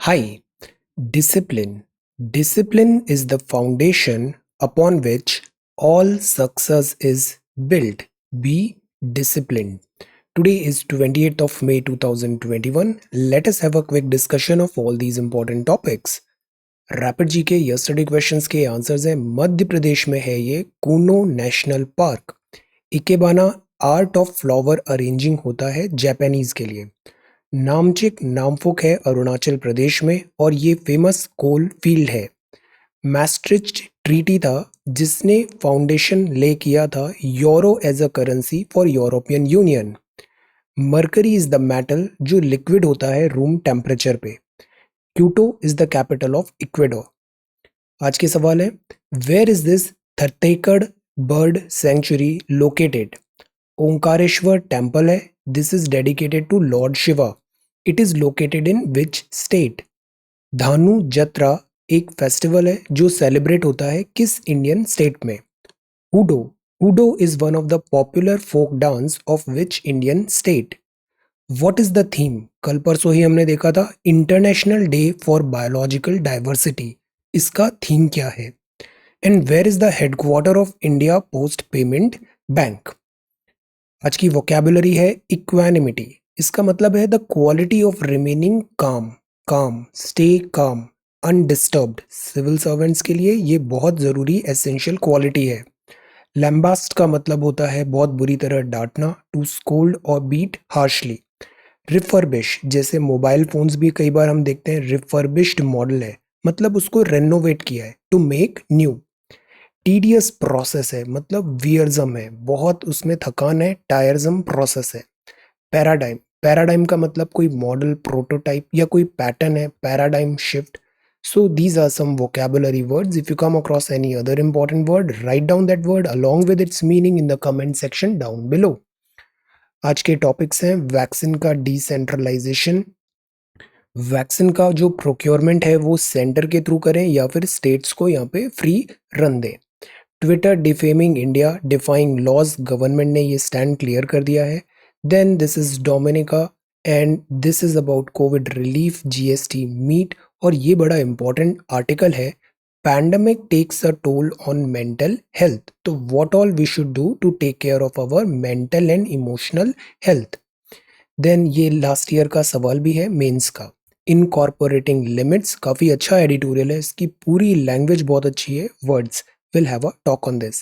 Hi, discipline. Discipline is the foundation upon which all success is built. Be disciplined. Today is 28th of May 2021. Let us have a quick discussion of all these important topics. Rapid जी के yesterday questions के answers हैं मध्य प्रदेश में है ये Kuno national park. Ikebana art of flower arranging होता है Japanese के लिए। नामचिक नामफुक है अरुणाचल प्रदेश में और ये फेमस कोल फील्ड है। मैस्ट्रिच ट्रीटी था जिसने फाउंडेशन ले किया था euro as a currency for European Union. Mercury is the metal जो लिक्विड होता है रूम टेम्परेचर पे। Quito is the capital of Ecuador. आज के सवाल है where is this Thattekad bird sanctuary located. Omkareshwar temple है। This is dedicated to lord Shiva. It is located in which state. Dhanu Jatra एक फेस्टिवल है जो सेलिब्रेट होता है किस इंडियन स्टेट में। Hudo Hudo is one of the popular folk dance of which Indian state. What is the theme. कल परसों ही हमने देखा था international day for biological diversity. इसका थीम क्या है। And where is the headquarter of India Post Payment Bank. आज की वोकैबुलरी है इक्वानिमिटी। इसका मतलब है द क्वालिटी ऑफ रिमेनिंग काम। काम, stay calm, undisturbed. Civil servants के लिए ये बहुत ज़रूरी एसेंशियल क्वालिटी है। लैम्बास्ट का मतलब होता है बहुत बुरी तरह डांटना, टू स्कोल्ड और बीट हार्शली। रिफर्बिश जैसे मोबाइल फोन्स भी कई बार हम देखते हैं रिफर्बिश्ड मॉडल है, मतलब उसको रेनोवेट किया है, to make new. Tedious process है मतलब वियर्जम है, बहुत उसमें थकान है, टायरजम प्रोसेस है। पैराडाइम, पैराडाइम का मतलब कोई मॉडल, प्रोटोटाइप या कोई पैटर्न है, paradigm shift. So these are some vocabulary words. If you come across any other important word, write down that word along with its meaning in the comment section down below. आज के topics हैं vaccine का decentralisation. Vaccine का जो procurement है वो centre के through करें या फिर स्टेट्स को यहाँ पे फ्री रन दें। Twitter defaming India, defying laws, government ने ये स्टैंड क्लियर कर दिया है। Then this is Dominica and this is about Covid relief, GST meet. और ये बड़ा इंपॉर्टेंट आर्टिकल है, pandemic takes a toll on mental health, तो what all we should do to take care of our mental and emotional health. Then ये last year का सवाल भी है मेंस का। इनकॉर्पोरेटिंग लिमिट्स, काफ़ी अच्छा एडिटोरियल है, इसकी पूरी लैंग्वेज बहुत अच्छी है। Words, we'll have a talk on this.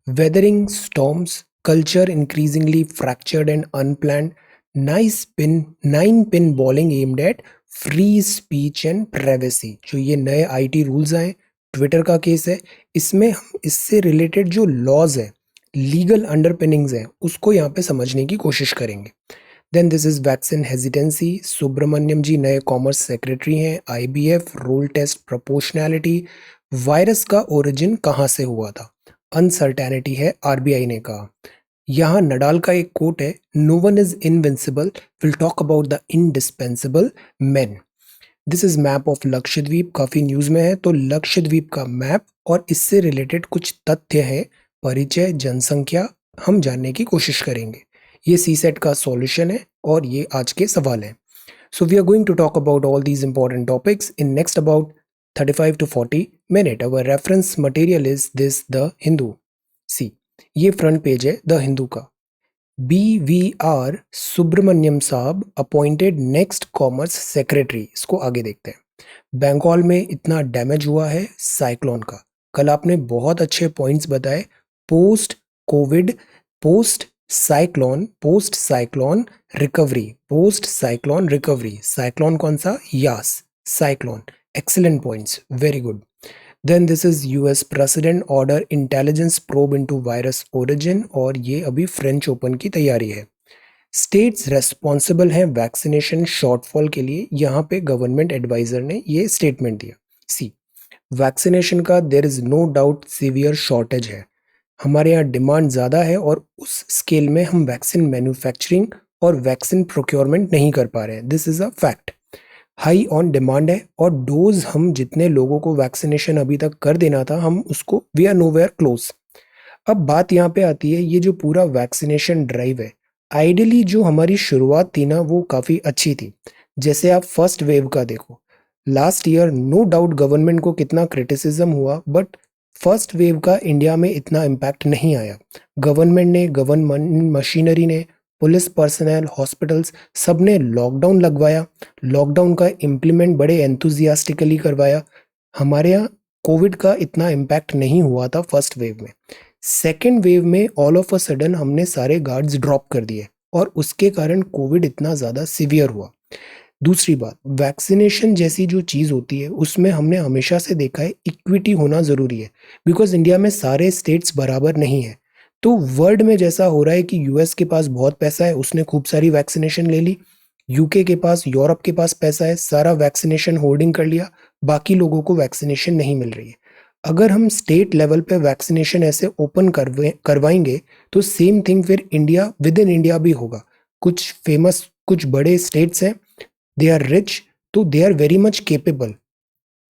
Weathering storms, culture increasingly fractured and unplanned. Nine pin bowling aimed at free speech and privacy. जो ये नए आईटी रूल्स आए, ट्विटर का केस है, इसमें हम इससे रिलेटेड जो लॉज है, लीगल अंडरपिनिंग्स हैं, उसको यहाँ पे समझने की कोशिश करेंगे। Then this is vaccine hesitancy. Subramanyam ji नए कॉमर्स सेक्रेटरी हैं। IBF, role test proportionality. Virus का ओरिजिन कहाँ से हुआ था, अनसर्टेनिटी है, आरबीआई ने कहा। यहाँ नडाल का एक कोट है, no one is invincible, will talk about the indispensable man. This is map of Lakshadweep, काफी न्यूज में है, तो लक्षद्वीप का मैप और इससे रिलेटेड कुछ तथ्य हैं, परिचय, जनसंख्या, हम जानने की कोशिश करेंगे। ये सी सेट का सॉल्यूशन है और ये आज के सवाल हैं। So we are going to talk about all these important topics in next about 35 to 40 minutes. Our reference material is this The Hindu. See, ये फ्रंट पेज है द हिंदू का। BVR सुब्रमण्यम साहब अपॉइंटेड नेक्स्ट कॉमर्स सेक्रेटरी। इसको आगे देखते हैं। बंगाल में इतना डैमेज हुआ है साइक्लोन का, कल आपने बहुत अच्छे पॉइंट्स बताए। Post Covid, post cyclone recovery, post cyclone recovery. Cyclone कौन सा, Yaas cyclone. Excellent points, very good. Then this is US president order intelligence probe into virus origin, और ये अभी फ्रेंच ओपन की तैयारी है। स्टेट्स रेस्पॉन्सिबल हैं वैक्सीनेशन शॉर्टफॉल के लिए, यहाँ पे गवर्नमेंट एडवाइजर ने ये स्टेटमेंट दिया। सी, वैक्सीनेशन का there is no doubt severe shortage है, हमारे यहाँ डिमांड ज़्यादा है और उस स्केल में हम वैक्सीन मैन्युफैक्चरिंग और वैक्सीन प्रोक्योरमेंट नहीं कर पा रहे हैं। This is a fact. High on demand है और डोज हम जितने लोगों को वैक्सीनेशन अभी तक कर देना था, हम उसको वी आर नोवेयर क्लोज। अब बात यहाँ पे आती है, ये जो पूरा वैक्सीनेशन ड्राइव है, आइडियली जो हमारी शुरुआत थी ना वो काफ़ी अच्छी थी। जैसे आप फर्स्ट वेव का देखो, last year no doubt government को कितना क्रिटिसिज्म हुआ, बट फर्स्ट वेव का इंडिया में इतना इम्पैक्ट नहीं आया। गवर्नमेंट ने, गवर्नमेंट मशीनरी ने, पुलिस पर्सनल, हॉस्पिटल्स, सब ने लॉकडाउन लगवाया। लॉकडाउन का इम्प्लीमेंट बड़े एंथुजियास्टिकली करवाया। हमारे यहाँ कोविड का इतना इम्पैक्ट नहीं हुआ था फर्स्ट वेव में। सेकेंड वेव में ऑल ऑफ अ सडन हमने सारे गार्ड्स ड्रॉप कर दिए और उसके कारण कोविड इतना ज़्यादा सिवियर हुआ। दूसरी बात, वैक्सीनेशन जैसी जो चीज़ होती है उसमें हमने हमेशा से देखा है इक्विटी होना ज़रूरी है, बिकॉज इंडिया में सारे स्टेट्स बराबर नहीं है। तो वर्ल्ड में जैसा हो रहा है कि यूएस के पास बहुत पैसा है, उसने खूब सारी वैक्सीनेशन ले ली। यूके के पास, यूरोप के पास पैसा है, सारा वैक्सीनेशन होर्डिंग कर लिया, बाकी लोगों को वैक्सीनेशन नहीं मिल रही है। अगर हम स्टेट लेवल पे वैक्सीनेशन ऐसे ओपन करवाएंगे तो सेम थिंग फिर इंडिया, विद इन इंडिया भी होगा। कुछ फेमस, कुछ बड़े स्टेट्स हैं, दे आर रिच, तो they are very much capable.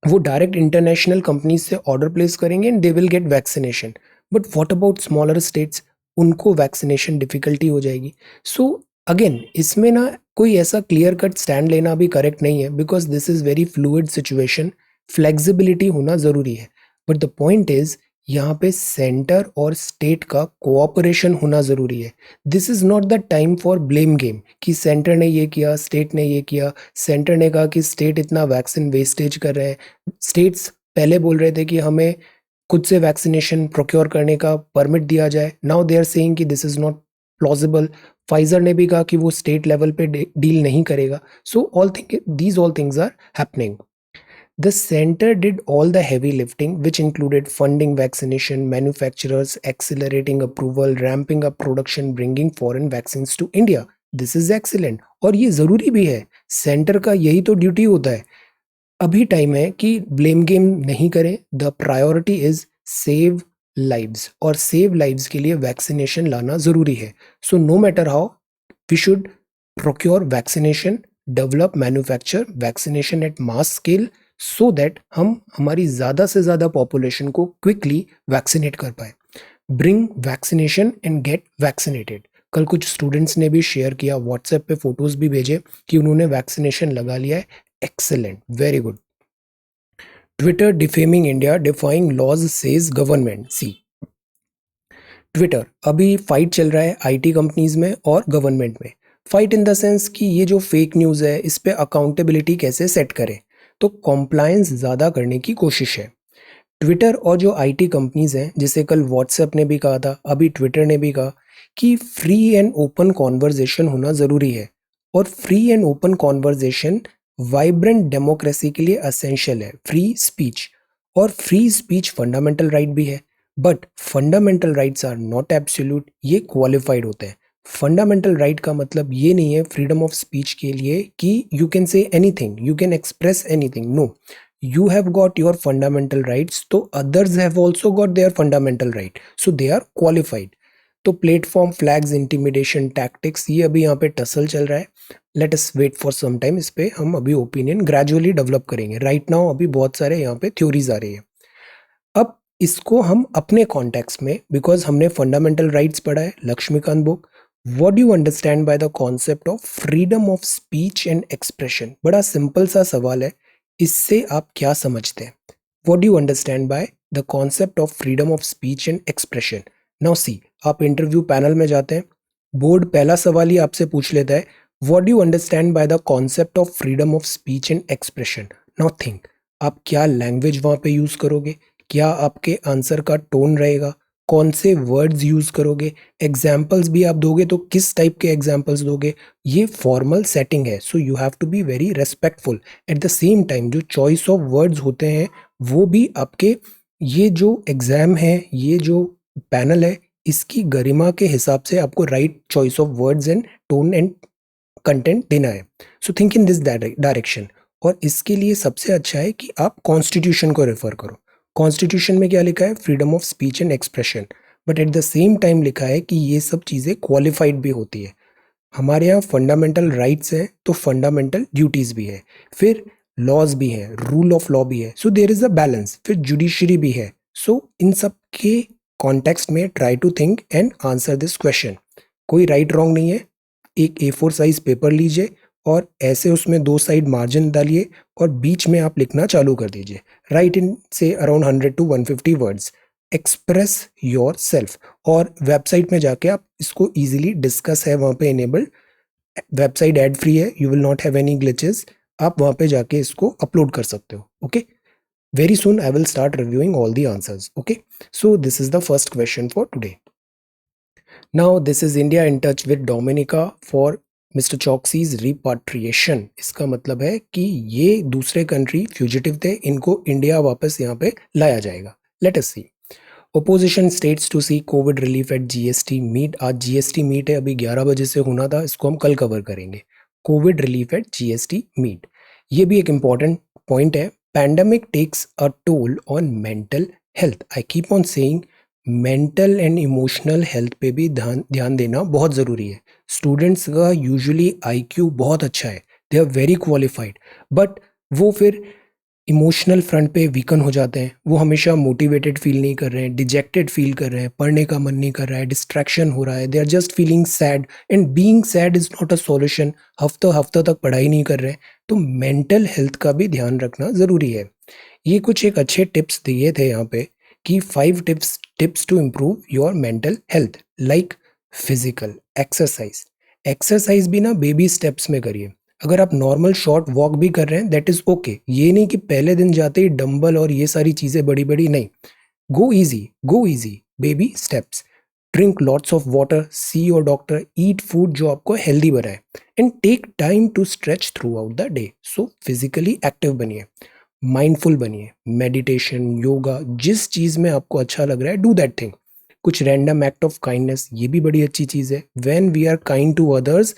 वो डायरेक्ट इंटरनेशनल कंपनीज से ऑर्डर प्लेस करेंगे and they will get vaccination. But what about smaller states, उनको वैक्सीनेशन डिफिकल्टी हो जाएगी। सो अगेन इसमें ना कोई ऐसा क्लियर कट स्टैंड लेना भी करेक्ट नहीं है, because this is very fluid situation. Flexibility होना जरूरी है, बट द पॉइंट इज यहाँ पे सेंटर और स्टेट का कोऑपरेशन होना जरूरी है। This is not the time for blame game कि सेंटर ने ये किया, स्टेट ने ये किया। सेंटर ने कहा कि स्टेट इतना वैक्सीन वेस्टेज कर रहे हैं। स्टेट्स पहले बोल रहे थे कि हमें खुद से वैक्सीनेशन प्रोक्योर करने का परमिट दिया जाए, नाउ दे आर सेइंग कि this is not plausible. Pfizer ने भी कहा कि वो स्टेट लेवल पे डील नहीं करेगा। So all thing, these all things are happening. The center did all the heavy lifting, which included funding vaccination, manufacturers, accelerating approval, ramping up production, bringing foreign vaccines to India. This is excellent और ये ज़रूरी भी है। Centre का यही तो duty होता है। अभी टाइम है कि ब्लेम गेम नहीं करें। The priority is save lives, और सेव लाइव्स के लिए वैक्सीनेशन लाना ज़रूरी है। So no matter how, we should procure vaccination, develop, manufacture vaccination at mass scale, so that हम हमारी ज़्यादा से ज़्यादा पॉपुलेशन को क्विकली वैक्सीनेट कर पाए। Bring vaccination and get vaccinated. कल कुछ स्टूडेंट्स ने भी शेयर किया, व्हाट्सएप पे फोटोज भी भेजे कि उन्होंने वैक्सीनेशन लगा लिया है। Excellent, very good. Twitter defaming India, defying laws says government. See, Twitter अभी फाइट चल रहा है आईटी कंपनीज में और गवर्नमेंट में। फाइट इन द सेंस कि ये जो फेक न्यूज़ है इस पे अकाउंटेबिलिटी कैसे सेट करें, तो कॉम्प्लायंस ज़्यादा करने की कोशिश है। ट्विटर और जो आईटी कंपनीज हैं, जिसे कल व्हाट्सएप ने भी कहा था, अभी ट्विटर ने भी कहा कि फ्री एंड ओपन कॉन्वर्जेशन होना ज़रूरी है। और free and open conversation vibrant democracy के लिए असेंशियल है। फ्री स्पीच, और फ्री स्पीच फंडामेंटल राइट भी है, but fundamental rights are not absolute, ये क्वालिफाइड होते हैं। फंडामेंटल राइट का मतलब ये नहीं है फ्रीडम ऑफ स्पीच के लिए कि you can say anything, you can express anything. No, you have got your fundamental rights, तो others have also got their fundamental right, so they are qualified। तो प्लेटफॉर्म फ्लैग्स, इंटिमिडेशन टैक्टिक्स, ये अभी यहाँ पे tussle चल रहा है। Let us wait for some time, इस पे हम अभी ओपिनियन ग्रेजुअली डेवलप करेंगे। राइट नाउ अभी बहुत सारे यहाँ पे थ्योरीज आ रही है। अब इसको हम अपने कॉन्टेक्स्ट में, बिकॉज हमने फंडामेंटल राइट्स पढ़ा है, Laxmikanth book, what do you understand by the concept of freedom of speech and expression. बड़ा सिंपल सा सवाल है, इससे आप क्या समझते हैं? What do you understand by the concept of freedom of speech and expression. Now see, आप इंटरव्यू पैनल में जाते हैं, बोर्ड पहला सवाल ही आपसे पूछ लेता है, what do you understand by the concept of freedom of speech and expression. Now think, आप क्या लैंग्वेज वहाँ पे यूज़ करोगे, क्या आपके आंसर का टोन रहेगा, कौन से वर्ड्स यूज़ करोगे, एग्जाम्पल्स भी आप दोगे तो किस टाइप के एग्जाम्पल्स दोगे। ये फॉर्मल सेटिंग है, so you have to be very respectful. At the same time जो चॉइस ऑफ वर्ड्स होते हैं वो भी आपके, ये जो एग्ज़ाम है, ये जो पैनल है, इसकी गरिमा के हिसाब से आपको right choice of words and tone and content देना है। So think in this direction. और इसके लिए सबसे अच्छा है कि आप कॉन्स्टिट्यूशन को रेफर करो। कॉन्स्टिट्यूशन में क्या लिखा है? Freedom of speech and expression, but at the same time लिखा है कि ये सब चीज़ें क्वालिफाइड भी होती है। हमारे यहाँ फंडामेंटल राइट्स हैं तो फंडामेंटल ड्यूटीज़ भी है, फिर लॉज भी हैं, रूल ऑफ लॉ भी है, so there is a balance, फिर जुडिशरी भी है। सो इन सब के कॉन्टेक्स्ट में try to think and answer this question. कोई राइट रॉन्ग नहीं है। एक A4 साइज पेपर लीजिए, और ऐसे उसमें दो साइड मार्जिन डालिए और बीच में आप लिखना चालू कर दीजिए. राइट इन से around 100 to 150 words. Express your self. और वेबसाइट में जाके आप इसको इजीली डिस्कस है वहाँ पे इनेबल्ड. वेबसाइट एड फ्री है, you will not have any glitches. आप वहाँ पे जाके इसको अपलोड कर सकते हो. Okay, very soon I will start reviewing all the answers. Okay, so this is the first question for today. Now this is India in touch with Dominica for Mr. Choksi's repatriation. इसका मतलब है कि ये दूसरे country fugitive थे, इनको India वापस यहाँ पे लाया जाएगा. Let us see. Opposition states to see COVID relief at GST meet. आज GST meet है, अभी 11 बजे से होना था, इसको हम कल कवर करेंगे. COVID relief at GST meet. ये भी एक important point है. Pandemic takes a toll on mental health. I keep on saying mental and emotional health पे भी ध्यान देना बहुत ज़रूरी है. स्टूडेंट्स का यूजुअली आईक्यू बहुत अच्छा है, they are very qualified, but वो फिर इमोशनल फ्रंट पे वीकन हो जाते हैं. वो हमेशा मोटिवेटेड फील नहीं कर रहे हैं, डिजेक्टेड फील कर रहे हैं, पढ़ने का मन नहीं कर रहा है, डिस्ट्रैक्शन हो रहा है, they are just feeling sad and being sad is not a solution. हफ्तों तक पढ़ाई नहीं कर रहे हैं, तो मेंटल हेल्थ का भी ध्यान रखना ज़रूरी है. ये कुछ एक अच्छे टिप्स दिए थे यहाँ पे कि 5 tips to improve your mental health. Like physical exercise. Exercise भी ना बेबी स्टेप्स में करिए. अगर आप नॉर्मल शॉर्ट वॉक भी कर रहे हैं दैट इज ओके. ये नहीं कि पहले दिन जाते ही डंबल और ये सारी चीजें बड़ी बड़ी नहीं. Go easy, baby steps. Drink lots of water, see your doctor, eat food जो आपको हेल्दी बनाए and take time to stretch throughout the day. So physically active बनिए, माइंडफुल बनिए, मेडिटेशन, योगा, जिस चीज़ में आपको अच्छा लग रहा है डू दैट थिंग. कुछ रैंडम एक्ट ऑफ काइंडनेस, ये भी बड़ी अच्छी चीज़ है. When we are kind to others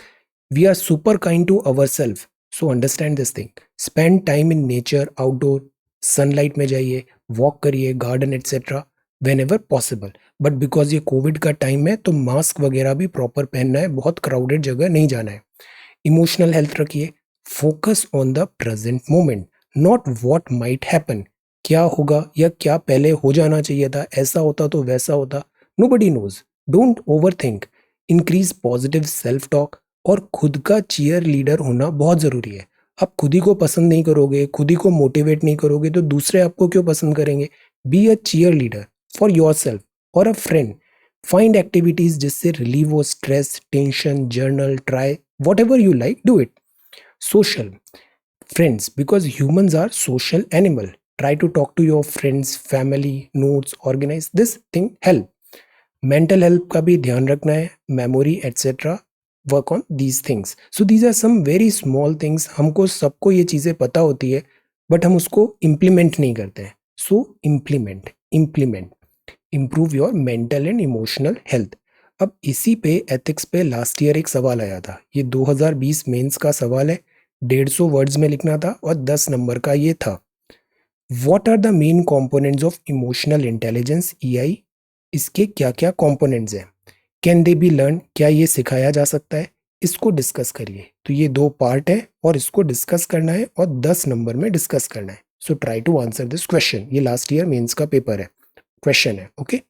we are super kind to our self. So understand this thing. Spend time in nature, outdoor, sunlight में जाइए, वॉक करिए, garden etcetera whenever possible. But because ये covid का time है तो mask वगैरह भी proper पहनना है, बहुत क्राउडेड जगह नहीं जाना है. इमोशनल हेल्थ रखिए. Focus on the present moment, not what might happen. क्या होगा या क्या पहले हो जाना चाहिए था, ऐसा होता तो वैसा होता. Nobody knows. Don't overthink. Increase positive self talk. और खुद का चीयर लीडर होना बहुत ज़रूरी है. आप खुद ही को पसंद नहीं करोगे, खुद ही को मोटिवेट नहीं करोगे तो दूसरे आपको क्यों पसंद करेंगे. Be a cheerleader for yourself और अ फ्रेंड. फाइंड एक्टिविटीज जिससे रिलीव हो stress, tension, journal, try whatever you like, do it. Social friends, because humans are social animal. Try to talk to your friends, family, notes, organize this thing, help. Mental health का भी ध्यान रखना है, memory etc. work on these things. So these are some very small things. हमको सबको ये चीज़ें पता होती है बट हम उसको implement नहीं करते हैं. So implement improve your mental and emotional health. अब इसी पे एथिक्स पे लास्ट ईयर एक सवाल आया था. ये 2020 मेंस का सवाल है, 150 वर्ड्स में लिखना था और 10 नंबर का ये था. What are the main components of emotional intelligence, EI. इसके क्या क्या कंपोनेंट्स हैं. कैन दे बी लर्न, क्या ये सिखाया जा सकता है. इसको डिस्कस करिए. तो ये 2 पार्ट है और इसको डिस्कस करना है और 10 नंबर में डिस्कस करना है. So try to answer this question. ये लास्ट ईयर मेंस का पेपर है, क्वेश्चन है. Okay,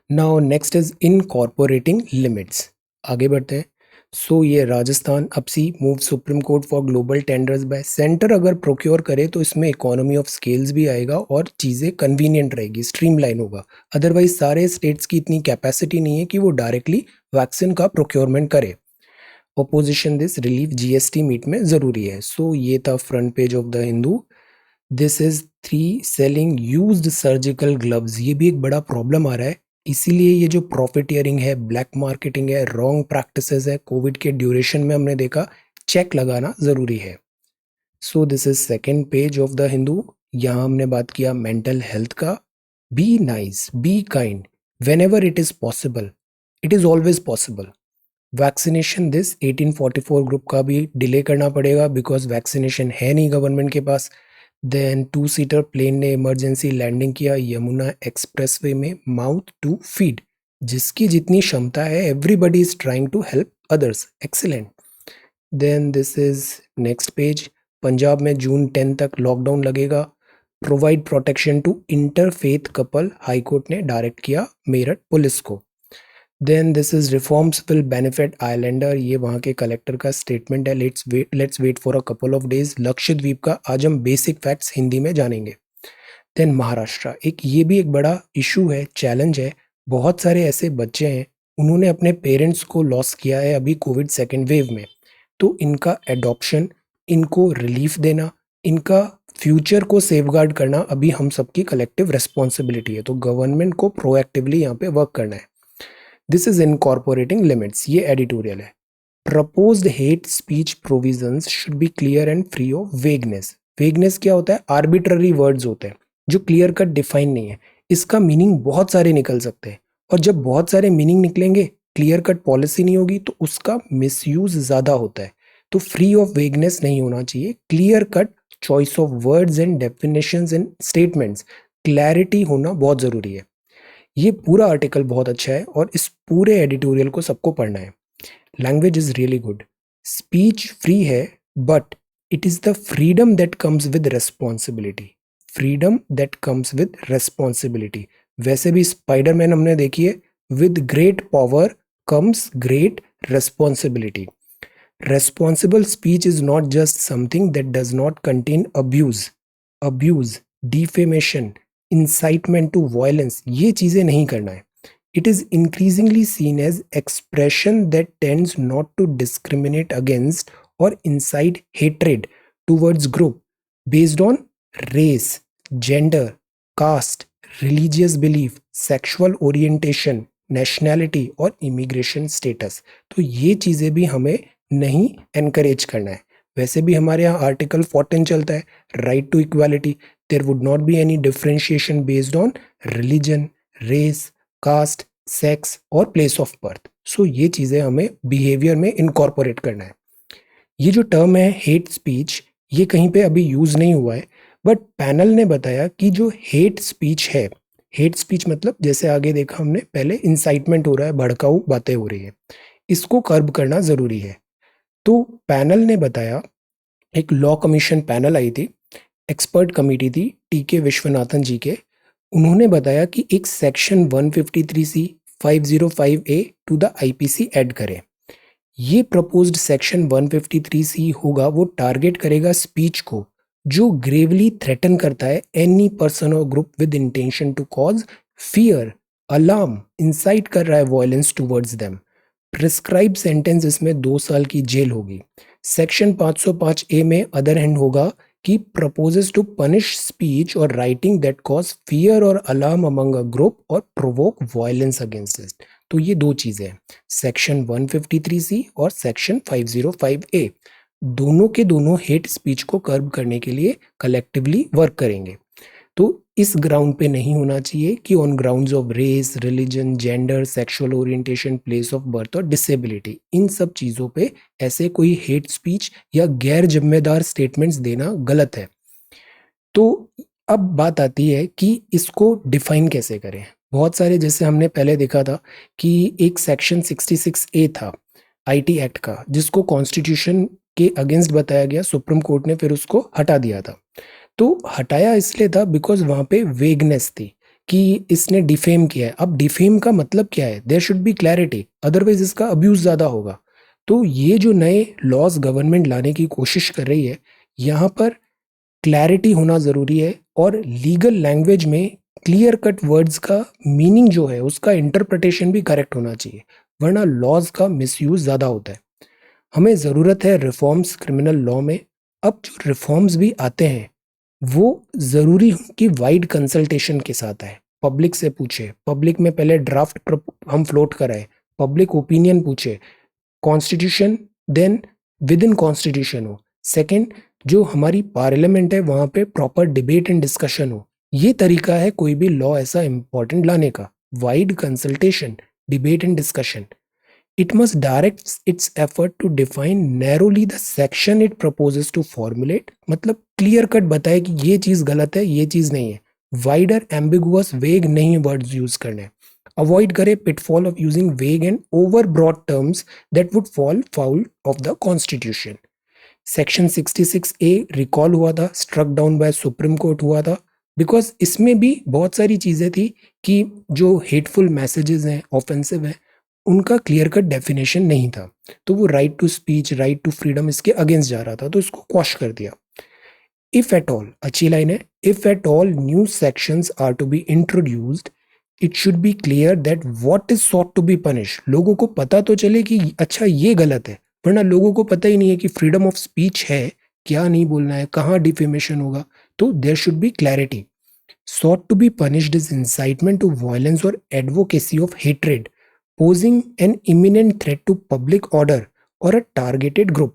now next is incorporating limits. आगे बढ़ते हैं. सो ये Rajasthan ups move Supreme Court for global tenders by centre. अगर प्रोक्योर करे तो इसमें इकोनॉमी ऑफ स्केल्स भी आएगा और चीज़ें कन्वीनियंट रहेगी, स्ट्रीमलाइन होगा. अदरवाइज सारे स्टेट्स की इतनी कैपेसिटी नहीं है कि वो डायरेक्टली वैक्सीन का प्रोक्योरमेंट करे. Opposition this relief GST meet में ज़रूरी है. सो ये था front page of the Hindu. This is 3 selling used surgical gloves. ये भी एक बड़ा प्रॉब्लम आ रहा है, इसीलिए ये जो प्रॉफिटियरिंग है, ब्लैक मार्केटिंग है, रॉन्ग प्रैक्टिसेस है, कोविड के ड्यूरेशन में हमने देखा, चेक लगाना ज़रूरी है. So this is second page of the Hindu. यहाँ हमने बात किया मेंटल हेल्थ का. Be nice, be kind, when ever it is possible, it is always possible. Vaccination this 1844 group का भी डिले करना पड़ेगा बिकॉज वैक्सीनेशन है नहीं गवर्नमेंट के पास. देन 2-सीटर प्लेन ने इमरजेंसी लैंडिंग किया यमुना एक्सप्रेसवे में, माउथ टू फीड. जिसकी जितनी क्षमता है everybody is trying to help others. Excellent. Then this is next page. Punjab में जून 10 तक लॉकडाउन लगेगा. Provide protection to interfaith couple, high court ने डायरेक्ट किया मेरठ पुलिस को. Then this is reforms will benefit islander, ये वहाँ के कलेक्टर का स्टेटमेंट है. Let's wait for a couple of days. Lakshadweep का आज हम बेसिक फैक्ट्स हिंदी में जानेंगे. देन महाराष्ट्र, ये भी एक बड़ा इशू है, चैलेंज है. बहुत सारे ऐसे बच्चे हैं, उन्होंने अपने पेरेंट्स को लॉस किया है अभी कोविड सेकेंड वेव में. तो इनका एडॉप्शन, इनको रिलीफ देना, इनका फ्यूचर को सेफगार्ड करना अभी हम सबकी कलेक्टिव रिस्पॉन्सिबिलिटी है. तो गवर्नमेंट को प्रोएक्टिवली यहाँ पे वर्क करना है. दिस इज इनकॉर्पोरेटिंग लिमिट्स, ये एडिटोरियल है. Proposed hate speech provisions should be clear and free of vagueness. Vagueness क्या होता है? आर्बिट्ररी वर्ड्स होते हैं जो क्लियर कट डिफाइन नहीं है. इसका मीनिंग बहुत सारे निकल सकते हैं, और जब बहुत सारे मीनिंग निकलेंगे, क्लियर कट पॉलिसी नहीं होगी, तो उसका मिसयूज ज्यादा होता है. तो फ्री ऑफ वेगनेस नहीं होना चाहिए, clear cut choice of words and definitions and statements, clarity होना बहुत जरूरी है. ये पूरा आर्टिकल बहुत अच्छा है और इस पूरे एडिटोरियल को सबको पढ़ना है. Language is really good. Speech free है, but it is the freedom that comes with responsibility. Freedom that comes with responsibility. वैसे भी स्पाइडरमैन हमने देखी है, with great power comes great responsibility. Responsible speech is not just something that does not contain abuse, defamation, incitement to violence. ये चीजें नहीं करना है. It is increasingly seen as expression that tends not to discriminate against or incite hatred towards group based on race, gender, caste, religious belief, sexual orientation, nationality और immigration status. तो ये चीजें भी हमें नहीं एनकरेज करना है. वैसे भी हमारे यहाँ आर्टिकल 14 चलता है, right to equality. There would not be any differentiation based on religion, race, caste, sex और प्लेस ऑफ बर्थ. सो ये चीजें हमें बिहेवियर में इनकॉर्पोरेट करना है. ये जो टर्म है हेट स्पीच, ये कहीं पे अभी यूज नहीं हुआ है, बट पैनल ने बताया कि जो हेट स्पीच है, हेट स्पीच मतलब जैसे आगे देखा हमने, पहले इंसाइटमेंट हो रहा है, भड़काऊ बातें हो रही है, इसको कर्ब करना जरूरी है. तो पैनल ने बताया, एक लॉ कमीशन पैनल आई थी, एक्सपर्ट कमेटी थी टीके विश्वनाथन जी के. उन्होंने बताया कि एक section 153C 505A to the IPC add करें. ये प्रपोज्ड सेक्शन 153C होगा, वो टारगेट करेगा स्पीच को जो ग्रेवली थ्रेटन करता है एनी पर्सन और group with intention to cause fear, alarm, incite कर रहा है violence towards them. Prescribe sentence इसमें 2 साल की जेल होगी. सेक्शन 505A में अदर हैंड होगा कि प्रपोजेस टू पनिश स्पीच और राइटिंग दैट कॉज फियर और अलार्म अमंग अ ग्रुप और प्रोवोक वायलेंस अगेंस्ट इट. तो ये 2 चीजें हैं, सेक्शन 153C और सेक्शन 505A. दोनों के दोनों हेट स्पीच को कर्ब करने के लिए कलेक्टिवली वर्क करेंगे. तो इस ग्राउंड पे नहीं होना चाहिए कि on grounds of race, religion, gender, sexual orientation, place of birth और डिसेबिलिटी, इन सब चीज़ों पे ऐसे कोई हेट स्पीच या गैर जिम्मेदार स्टेटमेंट्स देना गलत है. तो अब बात आती है कि इसको डिफाइन कैसे करें. बहुत सारे, जैसे हमने पहले देखा था कि एक सेक्शन 66A था आईटी एक्ट का, जिसको कॉन्स्टिट्यूशन के अगेंस्ट बताया गया, सुप्रीम कोर्ट ने फिर उसको हटा दिया था. तो हटाया इसलिए था बिकॉज वहां पे वेगनेस थी कि इसने डिफेम किया है. अब डिफेम का मतलब क्या है? There should be clarity, otherwise इसका अब्यूज ज्यादा होगा. तो ये जो नए लॉज गवर्नमेंट लाने की कोशिश कर रही है, यहाँ पर क्लैरिटी होना जरूरी है और लीगल लैंग्वेज में क्लियर कट वर्ड्स का मीनिंग जो है उसका इंटरप्रिटेशन भी करेक्ट होना चाहिए, वरना लॉज का मिसयूज ज्यादा होता है. हमें जरूरत है रिफॉर्म्स क्रिमिनल लॉ में. अब जो रिफॉर्म्स भी आते हैं वो जरूरी हो कि वाइड कंसल्टेशन के साथ आए, पब्लिक से पूछे, पब्लिक में पहले ड्राफ्ट हम फ्लोट कराए, पब्लिक ओपिनियन पूछे, constitution then within constitution हो. सेकंड, जो हमारी पार्लियामेंट है वहां पे प्रॉपर डिबेट एंड डिस्कशन हो. ये तरीका है कोई भी लॉ ऐसा इंपॉर्टेंट लाने का, wide consultation, debate and discussion. It must direct its effort to define narrowly the section it proposes to formulate. मतलब क्लियर कट बताए कि ये चीज गलत है, ये चीज नहीं है. वाइडर, एम्बिगुअस, वेग नहीं वर्ड्स यूज करने. अवॉइड करे pitfall of using vague and over broad terms that would fall foul of the constitution. Section 66A recall हुआ था, struck down by supreme court हुआ था, बिकॉज इसमें भी बहुत सारी चीजें थी कि जो हेटफुल मैसेजेस हैं, ऑफेंसिव है, उनका क्लियर कट डेफिनेशन नहीं था, तो वो right to speech, right to freedom इसके अगेंस्ट जा रहा था, तो इसको क्वॉश कर दिया। इफ एट ऑल, अच्छी लाइन है, if at all new sections are to be introduced, it should be clear that what is sought to be punish. लोगों को पता तो चले कि अच्छा ये गलत है, वरना लोगों को पता ही नहीं है कि फ्रीडम ऑफ स्पीच है, क्या नहीं बोलना है, कहाँ डिफेमेशन होगा। तो there should be clarity. Sought to be punished is incitement to violence or advocacy of hatred, posing an imminent threat to public order or a targeted group।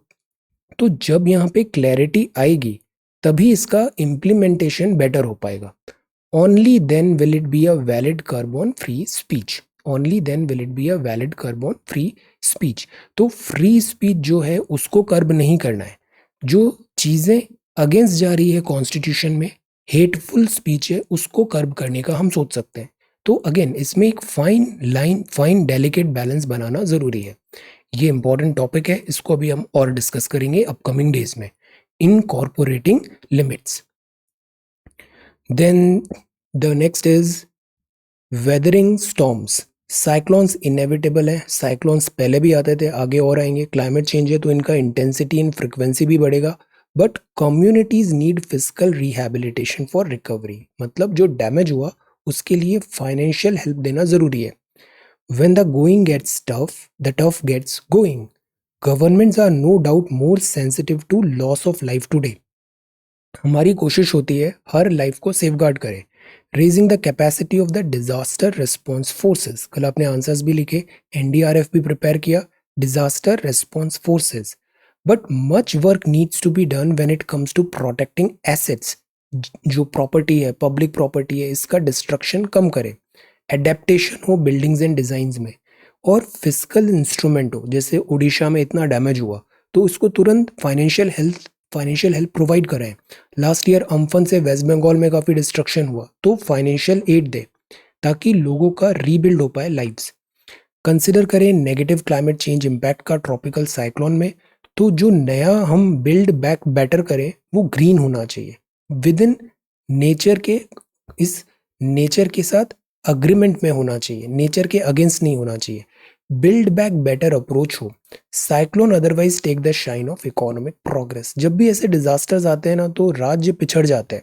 तो जब यहाँ पे क्लैरिटी आएगी तभी इसका इम्प्लीमेंटेशन बेटर हो पाएगा। Only then will it be a valid curb on free speech. Only then will it be a valid curb on free speech. तो फ्री स्पीच जो है उसको कर्ब नहीं करना है। जो चीज़ें अगेंस्ट जा रही है कॉन्स्टिट्यूशन में, हेटफुल स्पीच है, उसको कर्ब करने का हम सोच सकते हैं। तो अगेन इसमें एक fine line, fine delicate balance बनाना ज़रूरी है। ये इंपॉर्टेंट टॉपिक है, इसको अभी हम और डिस्कस करेंगे अपकमिंग डेज में। Incorporating limits. Then the next is weathering storms. Cyclones inevitable है, साइक्लोन्स पहले भी आते थे, आगे और आएंगे। क्लाइमेट चेंज है तो इनका इंटेंसिटी एंड फ्रिक्वेंसी भी बढ़ेगा। But communities need physical rehabilitation for recovery. मतलब जो डैमेज हुआ उसके लिए फाइनेंशियल हेल्प देना जरूरी है। When the going gets tough, the tough gets going. Governments are no doubt more sensitive to loss of life today. हमारी कोशिश होती है हर लाइफ को सेफगार्ड करें। Raising the capacity of the disaster response forces. कल आपने आंसर्स भी लिखे, एनडीआरएफ भी प्रिपेयर किया, disaster response forces. But much work needs to be done when it comes to protecting assets. जो प्रॉपर्टी है, पब्लिक प्रॉपर्टी है, इसका डिस्ट्रक्शन कम करें। एडेप्टेशन हो बिल्डिंग्स एंड डिजाइंस में, और फिजिकल इंस्ट्रूमेंट हो। जैसे उड़ीसा में इतना डैमेज हुआ तो उसको तुरंत फाइनेंशियल हेल्प प्रोवाइड करें। लास्ट ईयर अम्फन से वेस्ट बंगाल में काफ़ी डिस्ट्रक्शन हुआ तो फाइनेंशियल एड दे ताकि लोगों का रीबिल्ड हो पाए लाइव्स। कंसिडर करें नेगेटिव क्लाइमेट चेंज इम्पैक्ट का ट्रॉपिकल साइक्लोन में, तो जो नया हम बिल्ड बैक बेटर करें वो ग्रीन होना चाहिए, विद इन नेचर के, इस नेचर के साथ अग्रीमेंट में होना चाहिए, नेचर के अगेंस्ट नहीं होना चाहिए। बिल्ड बैक बेटर अप्रोच हो। Cyclone otherwise take the shine of economic progress. जब भी ऐसे डिजास्टर्स आते हैं ना तो राज्य पिछड़ जाते हैं।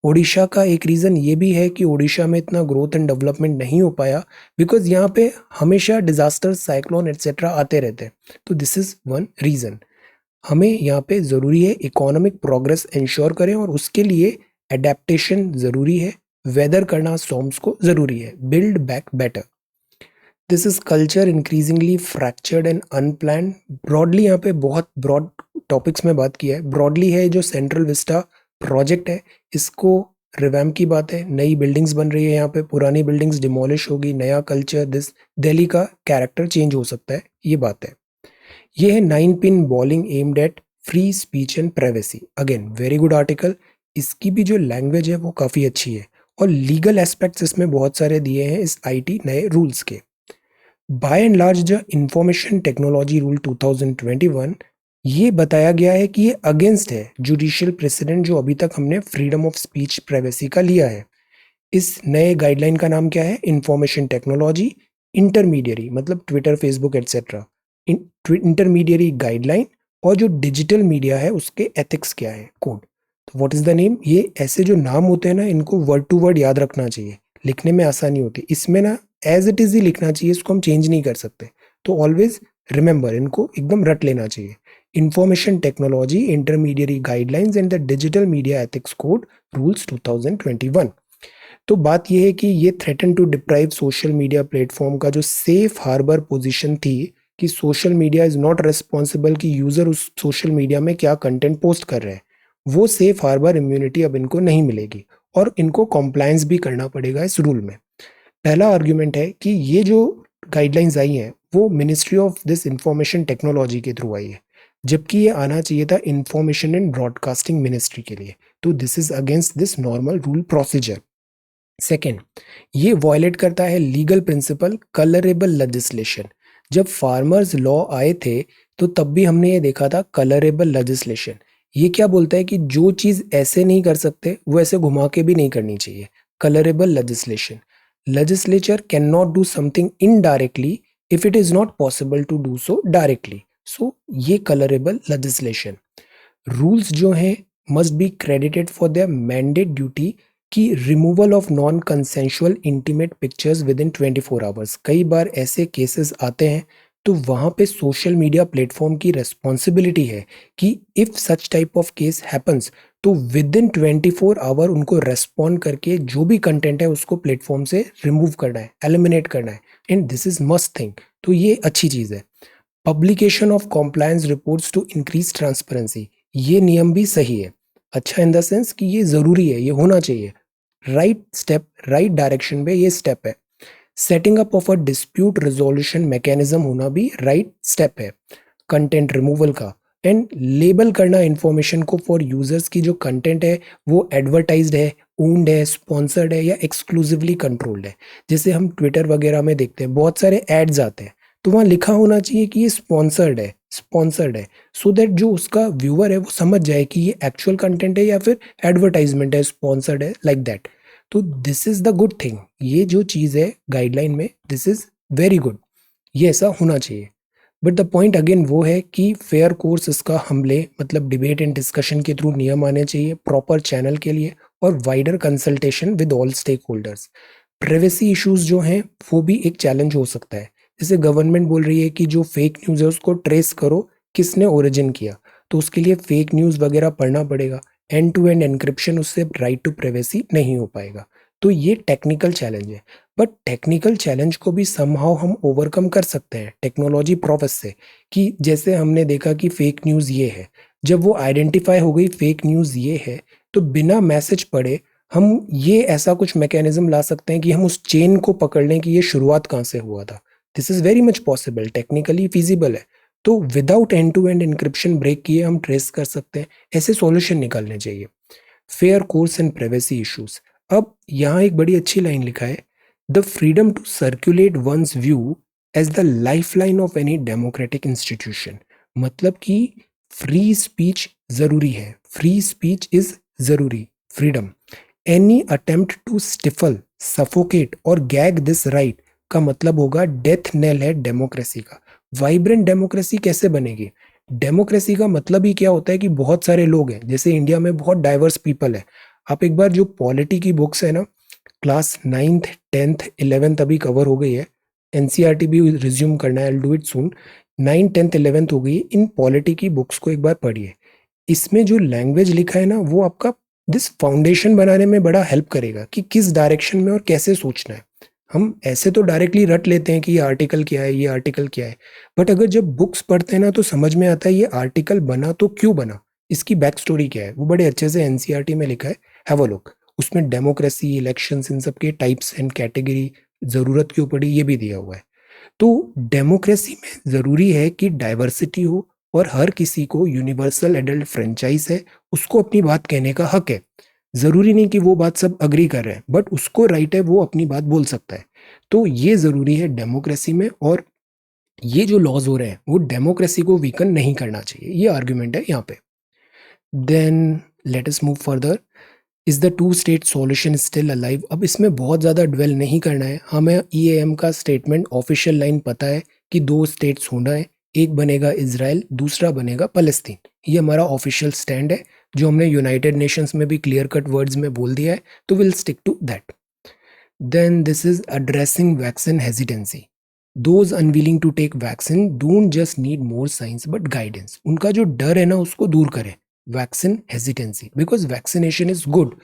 ओडिशा का एक रीज़न ये भी है कि ओडिशा में इतना ग्रोथ एंड डेवलपमेंट नहीं हो पाया बिकॉज यहाँ पे हमेशा डिजास्टर्स, साइक्लोन एट्सेट्रा आते रहते हैं। तो दिस इज़ वन रीज़न। हमें यहाँ पे ज़रूरी है इकोनॉमिक प्रोग्रेस इंश्योर करें और उसके लिए एडेप्टेशन ज़रूरी है। वेदर करना स्टॉर्म्स को ज़रूरी है। Build back better. This is culture increasingly fractured and unplanned. Broadly यहाँ पे बहुत ब्रॉड टॉपिक्स में बात किया है। ब्रॉडली है जो सेंट्रल विस्टा प्रोजेक्ट है, इसको रिवैम्प की बात है। नई बिल्डिंग्स बन रही है यहाँ पे, पुरानी बिल्डिंग्स डिमोलिश होगी, नया कल्चर, दिस दिल्ली का कैरेक्टर चेंज हो सकता है, ये बात है। ये है 9-pin bowling aimed at free speech and privacy. Again very good article. इसकी भी जो लैंग्वेज है वो काफ़ी अच्छी है और लीगल एस्पेक्ट्स इसमें बहुत सारे दिए हैं इस आईटी नए रूल्स के। बाय एंड लार्ज जो इंफॉर्मेशन टेक्नोलॉजी रूल 2021, ये बताया गया है कि ये अगेंस्ट है जुडिशियल प्रेसिडेंट जो अभी तक हमने फ्रीडम ऑफ स्पीच प्राइवेसी का लिया है। इस नए गाइडलाइन का नाम क्या है? इंफॉर्मेशन टेक्नोलॉजी इंटरमीडियरी, मतलब Twitter, Facebook etcetera, intermediary guideline. और जो डिजिटल मीडिया है उसके एथिक्स क्या है, कोड। तो व्हाट इज द नेम? ये ऐसे जो नाम होते हैं ना, इनको वर्ड टू वर्ड याद रखना चाहिए, लिखने में आसानी होती। इसमें ना एज इट इज ही लिखना चाहिए, इसको हम चेंज नहीं कर सकते। तो ऑलवेज रिमेंबर, इनको एकदम रट लेना चाहिए। Information technology intermediary guidelines and the digital media ethics code rules 2021। तो बात यह है कि ये threaten to deprive social media platform का जो सेफ हार्बर पोजीशन थी कि social media is not responsible कि यूजर उस सोशल मीडिया में क्या कंटेंट पोस्ट कर रहे हैं, वो सेफ हार्बर इम्यूनिटी अब इनको नहीं मिलेगी और इनको कॉम्प्लायंस भी करना पड़ेगा इस रूल में। पहला आर्ग्यूमेंट है कि ये जो गाइडलाइंस आई हैं वो ministry of this information technology के थ्रू आई है, जबकि ये आना चाहिए था इंफॉर्मेशन एंड ब्रॉडकास्टिंग मिनिस्ट्री के लिए। तो this is against this normal rule procedure. Second, ये वायलेट करता है लीगल प्रिंसिपल कलरेबल लेजिस्लेशन। जब फार्मर्स लॉ आए थे तो तब भी हमने ये देखा था कलरेबल लेजिस्लेशन। ये क्या बोलता है कि जो चीज़ ऐसे नहीं कर सकते वो ऐसे घुमा के भी नहीं करनी चाहिए। Colourable legislation, legislature cannot do something indirectly if it is not possible to do so directly. So ये colorable legislation. रूल्स जो हैं must be credited for their mandate duty कि removal of non consensual intimate pictures within 24 hours. कई बार ऐसे cases आते हैं तो वहाँ पे सोशल मीडिया प्लेटफॉर्म की रेस्पॉन्सिबिलिटी है कि if such type of case happens तो विद इन 24 आवर उनको रेस्पॉन्ड करके जो भी कंटेंट है उसको प्लेटफॉर्म से रिमूव करना है, एलिमिनेट करना है. And this is must thing. तो ये अच्छी चीज़ है. Publication of compliance reports to increase transparency. ये नियम भी सही है. अच्छा इन द सेंस कि ये ज़रूरी है, ये होना चाहिए. राइट स्टेप, राइट डायरेक्शन में ये स्टेप है. Setting up of a dispute resolution mechanism होना भी राइट स्टेप है कंटेंट रिमूवल का. एंड लेबल करना इन्फॉर्मेशन को फॉर यूजर्स की जो कंटेंट है वो एडवर्टाइज्ड है, ओन्ड है, स्पॉन्सर्ड है या एक्सक्लूसिवली कंट्रोल्ड है. जैसे हम ट्विटर वगैरह में देखते हैं बहुत सारे एड्स आते हैं तो वहाँ लिखा होना चाहिए कि ये स्पॉन्सर्ड है सो दैट जो उसका व्यूअर है वो समझ जाए कि ये एक्चुअल कंटेंट है या फिर एडवर्टाइजमेंट है, स्पॉन्सर्ड है, लाइक दैट. तो this is the good thing. ये जो चीज़ है गाइडलाइन में, दिस इज वेरी गुड. ये ऐसा होना चाहिए. बट द पॉइंट अगेन वो है कि फेयर कोर्स इसका हमले मतलब डिबेट एंड डिस्कशन के थ्रू नियम आने चाहिए प्रॉपर चैनल के लिए और wider consultation with all stakeholders. Privacy issues जो हैं वो भी एक चैलेंज हो सकता है. जैसे गवर्नमेंट बोल रही है कि जो फेक न्यूज़ है उसको ट्रेस करो किसने ओरिजिन किया, तो उसके लिए फेक न्यूज़ वगैरह पढ़ना पड़ेगा. एंड टू एंड एनक्रिप्शन उससे राइट टू प्राइवेसी नहीं हो पाएगा. तो ये टेक्निकल चैलेंज है. बट टेक्निकल चैलेंज को भी समहाउ हम ओवरकम कर सकते हैं टेक्नोलॉजी प्रोसेस से. कि जैसे हमने देखा कि फेक न्यूज़ ये है, जब वो आइडेंटिफाई हो गई फेक न्यूज़ ये है तो बिना मैसेज पढ़े हम ये ऐसा कुछ मैकेनिज्म ला सकते हैं कि हम उस चेन को पकड़ लें कि ये शुरुआत कहाँ से हुआ था. This is very much possible, technically feasible है. तो without end to end encryption break किए हम ट्रेस कर सकते हैं. ऐसे सॉल्यूशन निकालने चाहिए. Fair course and privacy issues. अब यहाँ एक बड़ी अच्छी लाइन लिखा है, the freedom to circulate one's view as the lifeline of any democratic institution. मतलब कि फ्री स्पीच जरूरी है, फ्री स्पीच इज जरूरी, freedom. Any attempt to stifle, suffocate और गैग दिस राइट का मतलब होगा डेथ नेल है डेमोक्रेसी का. वाइब्रेंट डेमोक्रेसी कैसे बनेगी? डेमोक्रेसी का मतलब ही क्या होता है कि बहुत सारे लोग हैं. जैसे इंडिया में बहुत डाइवर्स पीपल है. आप एक बार जो पॉलिटी की बुक्स है ना, क्लास 9th 10th 11th अभी कवर हो गई है, एनसीईआरटी भी रिज्यूम करना है, I will do it soon. 9th 10th 11th हो गई. इन पॉलिटी की बुक्स को एक बार पढ़िए. इसमें जो लैंग्वेज लिखा है ना वो आपका दिस फाउंडेशन बनाने में बड़ा हेल्प करेगा कि किस डायरेक्शन में और कैसे सोचना है. हम ऐसे तो डायरेक्टली रट लेते हैं कि ये आर्टिकल क्या है, ये आर्टिकल क्या है. बट अगर जब बुक्स पढ़ते हैं ना तो समझ में आता है ये आर्टिकल बना तो क्यों बना, इसकी बैक स्टोरी क्या है. वो बड़े अच्छे से एनसीईआरटी में लिखा है, हैव अ लुक. उसमें डेमोक्रेसी, इलेक्शंस, इन सब के टाइप्स एंड कैटेगरी, ज़रूरत क्यों पड़ी, ये भी दिया हुआ है. तो डेमोक्रेसी में ज़रूरी है कि डाइवर्सिटी हो और हर किसी को यूनिवर्सल एडल्ट फ्रेंचाइज है, उसको अपनी बात कहने का हक है. ज़रूरी नहीं कि वो बात सब अग्री कर रहे हैं, बट उसको राइट है, वो अपनी बात बोल सकता है. तो ये ज़रूरी है डेमोक्रेसी में. और ये जो लॉज हो रहे हैं वो डेमोक्रेसी को वीकन नहीं करना चाहिए. ये आर्ग्यूमेंट है यहाँ पे. Then let us move further. Is the two state solution still alive? अब इसमें बहुत ज़्यादा ड्वेल नहीं करना है. हमें ईएएम का स्टेटमेंट ऑफिशियल लाइन पता है कि दो स्टेट्स होना है, एक बनेगा इजराइल, दूसरा बनेगा फलस्तीन. ये हमारा ऑफिशियल स्टैंड है जो हमने यूनाइटेड नेशंस में भी क्लियर कट वर्ड्स में बोल दिया है. तो will stick to that. Then this is addressing vaccine hesitancy. Those unwilling to take vaccine don't just need more science but guidance. उनका जो डर है ना उसको दूर करें. Vaccine hesitancy, because vaccination is good.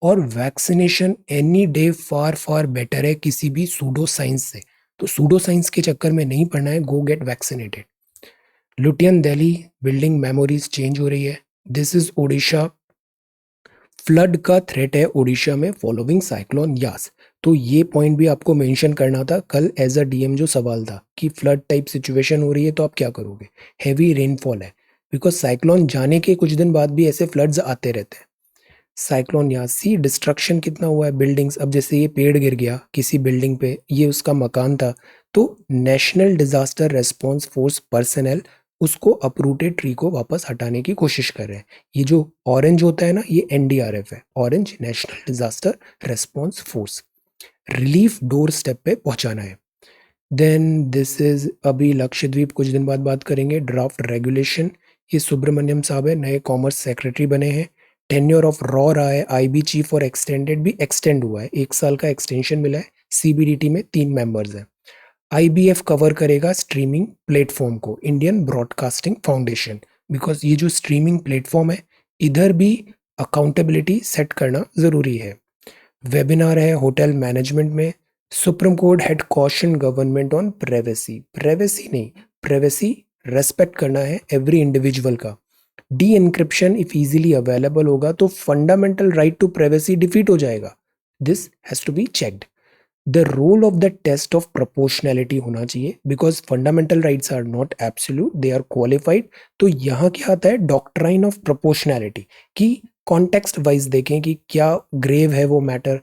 और vaccination any day far far better है किसी भी सूडो साइंस से. तो सूडो साइंस के चक्कर में नहीं पड़ना है. Go get vaccinated. Lutyens Delhi building memories change हो रही है. This is Odisha. फ्लड का थ्रेट है ओडिशा में फॉलोइंग साइक्लोन यास. तो ये पॉइंट भी आपको मेंशन करना था कल एज अ डीएम. जो सवाल था कि फ्लड टाइप सिचुएशन हो रही है तो आप क्या करोगे. हैवी रेनफॉल है बिकॉज साइक्लोन जाने के कुछ दिन बाद भी ऐसे फ्लड्स आते रहते हैं. Cyclone Yaas. सी डिस्ट्रक्शन कितना हुआ है बिल्डिंग्स. अब जैसे ये पेड़ गिर गया किसी बिल्डिंग पे, ये उसका मकान था, तो national disaster response force personal उसको अपरूटेड ट्री को वापस हटाने की कोशिश कर रहे हैं. ये जो ऑरेंज होता है ना ये एनडीआरएफ है, orange national disaster response force. Relief door step पे पहुंचाना है. देन दिस इज अभी लक्षद्वीप कुछ दिन बाद बात करेंगे, ड्राफ्ट रेगुलेशन। ये सुब्रमण्यम साहब है, नए कॉमर्स सेक्रेटरी बने हैं। टेन्योर ऑफ रॉ रहा है, आईबी चीफ और एक्सटेंडेड भी एक्सटेंड हुआ है, 1 साल का एक्सटेंशन मिला है। सीबीडीटी में 3 मेंबर्स हैं। आईबीएफ कवर करेगा स्ट्रीमिंग प्लेटफॉर्म को, इंडियन ब्रॉडकास्टिंग फाउंडेशन, बिकॉज ये जो स्ट्रीमिंग प्लेटफॉर्म है इधर भी अकाउंटेबिलिटी सेट करना जरूरी है। वेबिनार है होटल मैनेजमेंट में। Supreme court had caution government on privacy, privacy नहीं, प्राइवेसी रेस्पेक्ट करना है एवरी इंडिविजुअल का। Decryption if easily available होगा तो fundamental right to privacy defeat हो जाएगा। This has to be checked. The role of the test of proportionality होना चाहिए, because fundamental rights are not absolute, they are qualified. तो यहाँ क्या आता है, डॉक्ट्राइन ऑफ प्रोपोर्शनैलिटी की कॉन्टेक्स्ट वाइज देखें कि क्या ग्रेव है वो मैटर,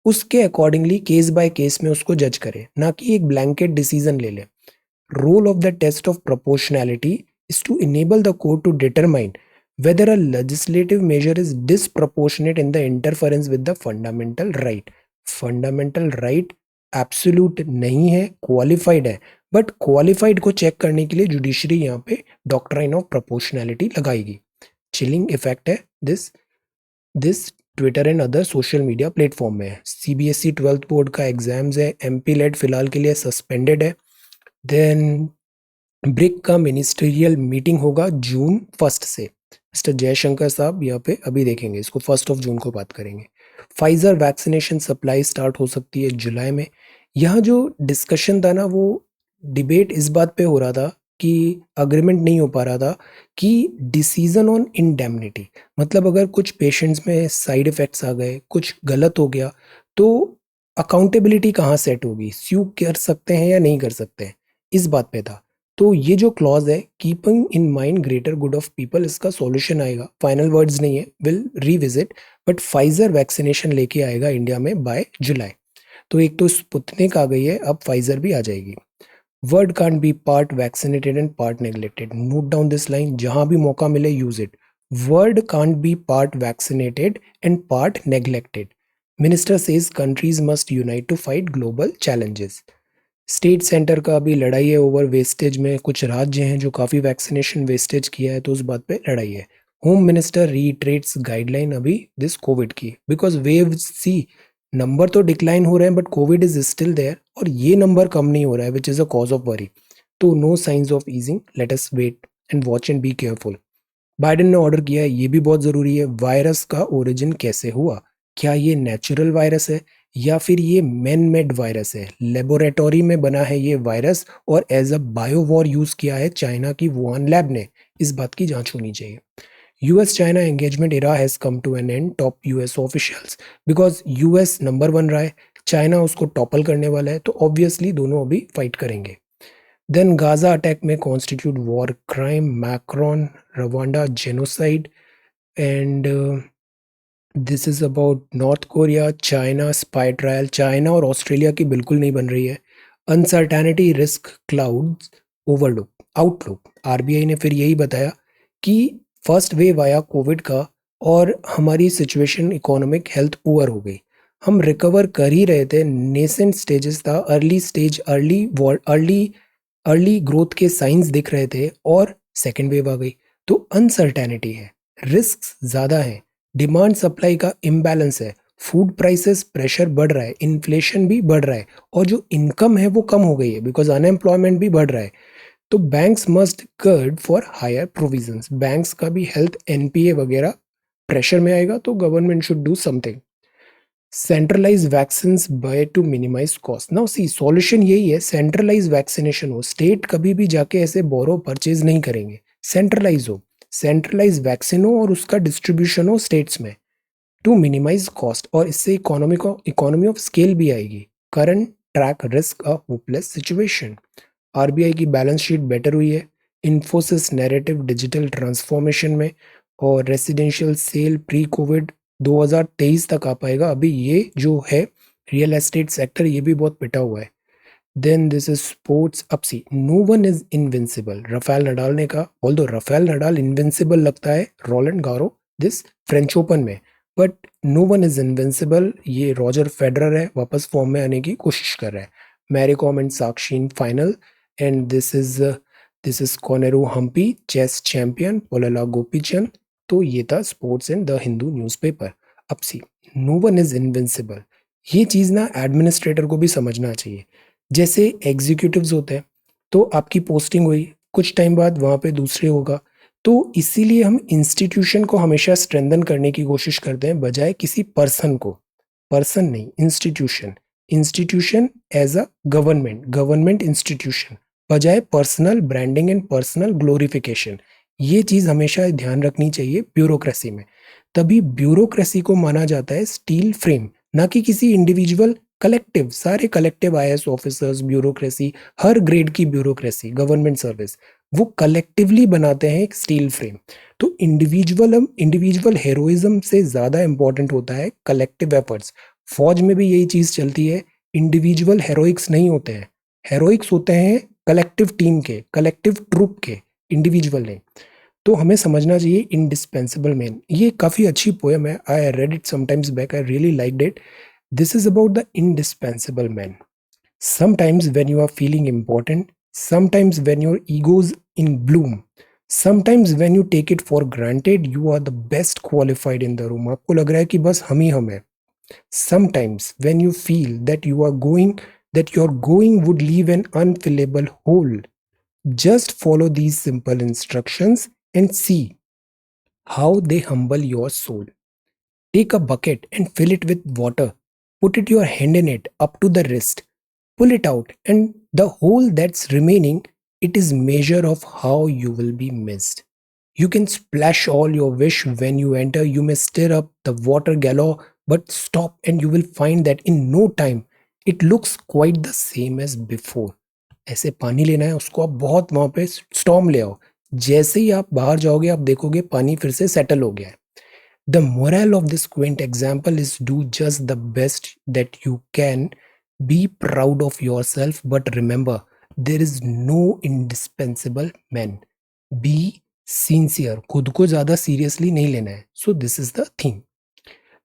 उसके अकॉर्डिंगली केस बाय केस में उसको जज करें, ना कि एक ब्लैंकेट डिसीजन ले लें। Role of the test of proportionality is to enable the court to determine whether a legislative measure is disproportionate in the interference with the fundamental right. Fundamental right absolute नहीं है, qualified है, but qualified को check करने के लिए judiciary यहाँ पे doctrine of proportionality लगाएगी। चिलिंग इफेक्ट है this Twitter and other social media platform में है। सीबीएसई 12th बोर्ड का एग्जाम्स है, एमपी लेड फिलहाल के लिए सस्पेंडेड है। देन ब्रिक का मिनिस्ट्रियल मीटिंग होगा जून 1 से। मिस्टर जयशंकर साहब यहाँ पे अभी देखेंगे इसको, 1 जून को बात करेंगे। फाइजर वैक्सीनेशन सप्लाई स्टार्ट हो सकती है जुलाई में। यहाँ जो डिस्कशन था ना, वो डिबेट इस बात पे हो रहा था कि अग्रीमेंट नहीं हो पा रहा था कि डिसीजन ऑन इंडेमनिटी, मतलब अगर कुछ पेशेंट्स में साइड इफेक्ट्स आ गए, कुछ गलत हो गया, तो अकाउंटेबिलिटी कहाँ सेट होगी, स्यू कर सकते हैं या नहीं कर सकते हैं, इस बात पे था। तो ये जो क्लॉज है, keeping in mind greater good of people, इसका सॉल्यूशन आएगा। फाइनल वर्ड्स नहीं है, will revisit, but Pfizer vaccination लेके आएगा इंडिया में बाय जुलाई। तो एक तो स्पुतनिक आ गई है, अब फाइजर भी आ जाएगी। World can't be part vaccinated and part neglected, note down this line, जहां भी मौका मिले use it. World can't be part vaccinated and part neglected. Minister says countries must unite to fight global challenges. State centre का अभी लड़ाई है over wastage में, कुछ राज्य हैं जो काफ़ी वैक्सीनेशन वेस्टेज किया है, तो उस बात पे लड़ाई है। होम मिनिस्टर रीट्रेट्स गाइडलाइन अभी दिस कोविड की, बिकॉज वेव सी नंबर तो डिक्लाइन हो रहे हैं but Covid is still there, और ये नंबर कम नहीं हो रहा है, which is a cause of worry. तो no signs of easing, let us wait and watch and be careful. Biden ने ऑर्डर किया है, ये भी बहुत ज़रूरी है, वायरस का ओरिजिन कैसे हुआ, क्या ये नेचुरल वायरस है या फिर ये मैन मेड वायरस है, लेबोरेटरी में बना है ये वायरस और एज अ बायोवॉर यूज़ किया है चाइना की वुहान लैब ने, इस बात की जांच होनी चाहिए। US China engagement era has come to an end, top US officials, because US number 1 रहा है, चाइना उसको टॉपल करने वाला है, तो ऑब्वियसली दोनों अभी फाइट करेंगे। देन गाजा अटैक में constitute war crime, Macron, Rwanda genocide, and this is about north Korea, China spy trial, China और ऑस्ट्रेलिया की बिल्कुल नहीं बन रही है। Uncertainty risk clouds overlook outlook, RBI ने फिर यही बताया कि फर्स्ट वेव आया कोविड का और हमारी सिचुएशन इकोनॉमिक हेल्थ पुअर हो गई, हम रिकवर कर ही रहे थे, नेसेंट स्टेजेस था, अर्ली स्टेज, अर्ली ग्रोथ के साइंस दिख रहे थे, और सेकेंड वेव आ गई। तो अनसर्टेनिटी है, रिस्क ज़्यादा है, डिमांड सप्लाई का इम्बैलेंस है, फूड प्राइसेस प्रेशर बढ़ रहा है, इन्फ्लेशन भी बढ़ रहा है, और जो इनकम है वो कम हो गई है बिकॉज अनएम्प्लॉयमेंट भी बढ़ रहा है। तो banks must gird for higher provisions, banks का भी हेल्थ एनपीए वगैरह प्रेशर में आएगा, तो government should do something. Centralize vaccine buy to minimize cost, now see solution यही है, सेंट्रलाइज वैक्सीनेशन हो, स्टेट कभी भी जाके ऐसे बोरो परचेज नहीं करेंगे, सेंट्रलाइज हो, सेंट्रलाइज वैक्सीन हो और उसका डिस्ट्रीब्यूशन हो स्टेट्स में टू मिनिमाइज कॉस्ट, और इससे इकोनॉमी ऑफ स्केल भी आएगी। करंट ट्रैक रिस्क अ होपलेस सिचुएशन। आरबीआई की बैलेंस शीट बेटर हुई है, इन्फोसिस नैरेटिव डिजिटल ट्रांसफॉर्मेशन में, और रेसिडेंशियल सेल प्री कोविड 2023 तक आ पाएगा। अभी ये जो है रियल एस्टेट सेक्टर, ये भी बहुत पिटा हुआ है। Then this is sports ups, no one is invincible, Rafael Nadal ने कहा, ऑल्दो राफेल नडाल इनविंसिबल लगता है Roland Garros this French Open में, but no one is invincible, ये रॉजर फेडरर है, वापस फॉर्म में आने की कोशिश कर रहा है। Mary Kom and Sakshi in final, and this is Koneru Humpy, chess champion, Polala Gopichand. तो ये था sports in the Hindu newspaper. अब सी, नो वन इज इनविंसिबल. ये चीज़ ना एडमिनिस्ट्रेटर को भी समझना चाहिए. जैसे एग्जीक्यूटिव्स होते हैं, तो आपकी पोस्टिंग हुई, कुछ टाइम बाद वहाँ पे दूसरे होगा. तो इसीलिए हम इंस्टीट्यूशन को हमेशा स्ट्रेंथन करने की कोशिश करते हैं बजाय किसी पर्सन को. पर्सन नहीं, institution. Institution as a government institution, बजाय personal branding and personal glorification. ये चीज़ हमेशा ध्यान रखनी चाहिए ब्यूरोक्रेसी में. तभी ब्यूरोक्रेसी को माना जाता है स्टील फ्रेम, ना कि किसी इंडिविजुअल. कलेक्टिव, सारे कलेक्टिव आईएएस ऑफिसर्स, ब्यूरोक्रेसी, हर ग्रेड की ब्यूरोक्रेसी, गवर्नमेंट सर्विस, वो कलेक्टिवली बनाते हैं एक स्टील फ्रेम. तो इंडिविजुअल हेरोइज्म से ज़्यादा इंपॉर्टेंट होता है कलेक्टिव एफर्ट्स. फौज में भी यही चीज़ चलती है. इंडिविजुअल हेरोइक्स नहीं होते हैं, हेरोइक्स होते हैं कलेक्टिव टीम के, कलेक्टिव ट्रूप के, इंडिविजुअल नहीं. तो हमें समझना चाहिए इंडिस्पेंसिबल मैन. ये काफ़ी अच्छी पोएम है. I read it sometimes back, I really liked it. This is about the indispensable man. Sometimes when you are feeling important, sometimes when your ego's in bloom, sometimes when you take it for granted, you are the best qualified in the room. आपको लग रहा है कि बस हम ही हम हैं. Sometimes when you feel that your going would leave an unfillable hole, just follow these simple instructions and see how they humble your soul. Take a bucket and fill it with water. Put it your hand in it up to the wrist. Pull it out, and the hole that's remaining, it is measure of how you will be missed. You can splash all your wish when you enter. You may stir up the water galore, but stop and you will find that in no time it looks quite the same as before. ऐसे पानी लेना है उसको, आप बहुत वहां पे storm ले आओ. जैसे ही आप बाहर जाओगे आप देखोगे पानी फिर से सेटल हो गया है. The moral of this quaint example is do just the best that you can. Be proud of yourself, but remember, there is no indispensable man. Be sincere. खुद को ज़्यादा सीरियसली नहीं लेना है. So this is the theme.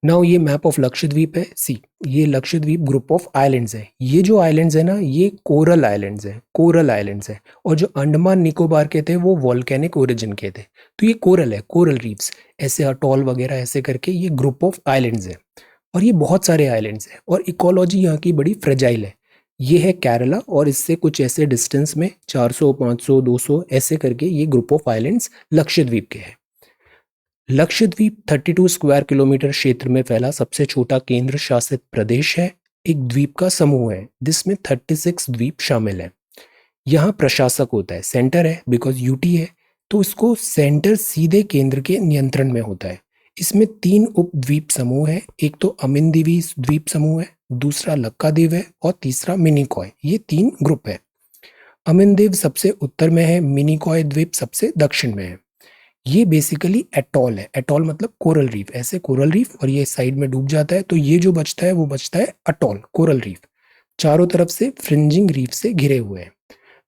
Now ये map of Lakshadweep है. सी, ये Lakshadweep group of islands है. ये जो आइलैंड्स है ना, ये कोरल आइलैंड्स है, कोरल आइलैंड्स है. और जो अंडमान निकोबार के थे वो वॉल्केनिक ओरिजिन के थे. तो ये कोरल है, कोरल रीफ्स, ऐसे अटॉल वगैरह ऐसे करके ये ग्रुप ऑफ आइलैंड्स है. और ये बहुत सारे आइलैंड्स हैं और इकोलॉजी यहाँ की बड़ी फ्रेजाइल है. ये है केरला और इससे कुछ ऐसे डिस्टेंस में 400, 500, 200 ऐसे करके ये ग्रुप ऑफ आइलैंड्स लक्षद्वीप के हैं. लक्षद्वीप 32 स्क्वायर किलोमीटर क्षेत्र में फैला सबसे छोटा केंद्र शासित प्रदेश है. एक द्वीप का समूह है जिसमें 36 द्वीप शामिल है. यहाँ प्रशासक होता है, सेंटर है बिकॉज यूटी है, तो इसको सेंटर सीधे केंद्र के नियंत्रण में होता है. इसमें 3 उपद्वीप समूह है. एक तो अमिनदीवी द्वीप समूह है, दूसरा लक्काद्वीप है और तीसरा मिनिकॉय. ये 3 ग्रुप है. अमिनदीव सबसे उत्तर में है, मिनिकॉय द्वीप सबसे दक्षिण में है. ये बेसिकली एटॉल है. एटॉल मतलब कोरल रीफ, ऐसे कोरल रीफ और ये साइड में डूब जाता है, तो ये जो बचता है वो बचता है अटॉल, कोरल रीफ. चारों तरफ से फ्रिंजिंग रीफ से घिरे हुए हैं.